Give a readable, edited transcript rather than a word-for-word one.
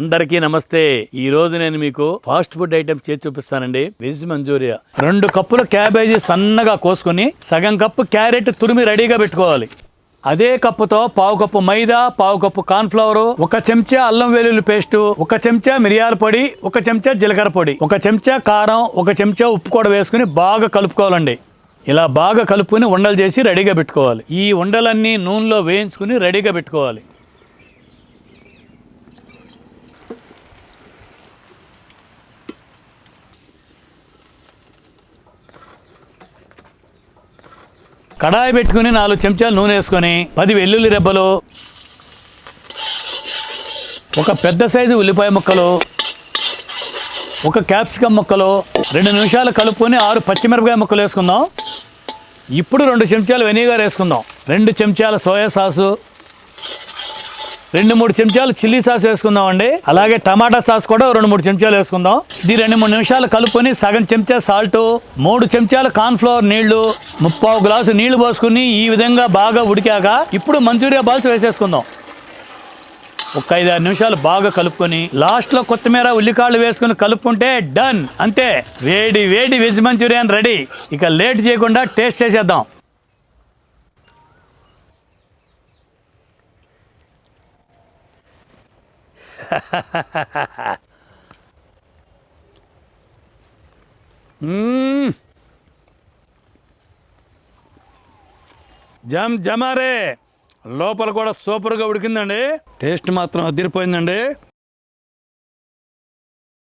అందరికీ నమస్తే. ఈ రోజు నేను మీకు ఫాస్ట్ ఫుడ్ ఐటమ్స్ చేసి చూపిస్తానండి. Veg Manchuria. 2 కప్పుల క్యాబేజీ సన్నగా కోసుకొని సగం కప్పు క్యారెట్ తురిమి రెడీగా పెట్టుకోవాలి. అదే కప్పుతో 1/2 కప్పు మైదా, 1/2 కప్పు కార్న్ఫ్లవర్, 1 చెంచా అల్లం వెల్లుల్లి పేస్ట్, 1 చెంచా మిరియాల పొడి, 1 చెంచా జీలకర్ర పొడి, 1 చెంచా కారం, 1 చెంచా ఉప్పు కూడా వేసుకుని బాగా కలుపుకోవాలండి. ఇలా బాగా కలుపుకొని ఉండలు చేసి రెడీగా పెట్టుకోవాలి. ఈ ఉండలన్నీ నూనెలో వేయించుకుని రెడీగా పెట్టుకోవాలి. కడాయి పెట్టుకుని 4 చెంచాలు నూనె వేసుకొని 10 వెల్లుల్లి రెబ్బలు, 1 పెద్ద సైజు ఉల్లిపాయ ముక్కలు, 1 క్యాప్సికమ్ ముక్కలు, 2 నిమిషాలు కలుపుకొని 6 పచ్చిమిరపకాయ ముక్కలు వేసుకుందాం. ఇప్పుడు 2 చెంచాలు వెనిగర్ వేసుకుందాం. 2 చెంచాల సోయా సాసు, 2-3 చెంచాలు చిల్లీ సాస్ వేసుకుందాం అండి. అలాగే టమాటా సాస్ కూడా 2-3 చెంచాలు వేసుకుందాం. ఇది 2-3 నిమిషాలు కలుపుకొని సగం చెంచా సాల్ట్, 3 చెంచాలు కార్న్ఫ్లవర్ నీళ్లు, 3/4 గ్లాసు నీళ్లు పోసుకుని ఈ విధంగా బాగా ఉడికాక ఇప్పుడు మంచూరియా బాల్స్ వేసేసుకుందాం. 5-6 నిమిషాలు బాగా కలుపుకొని లాస్ట్లో కొత్తిమీర, ఉల్లికాళ్ళు వేసుకుని కలుపుకుంటే డన్. అంతే, వేడి వేడి వెజ్ మంచూరియన్ రెడీ. ఇక లేట్ చేయకుండా టేస్ట్ చేసేద్దాం. జమారే లోపల కూడా సూపర్గా ఉడికిందండి. టేస్ట్ మాత్రం అదిరిపోయిందండి.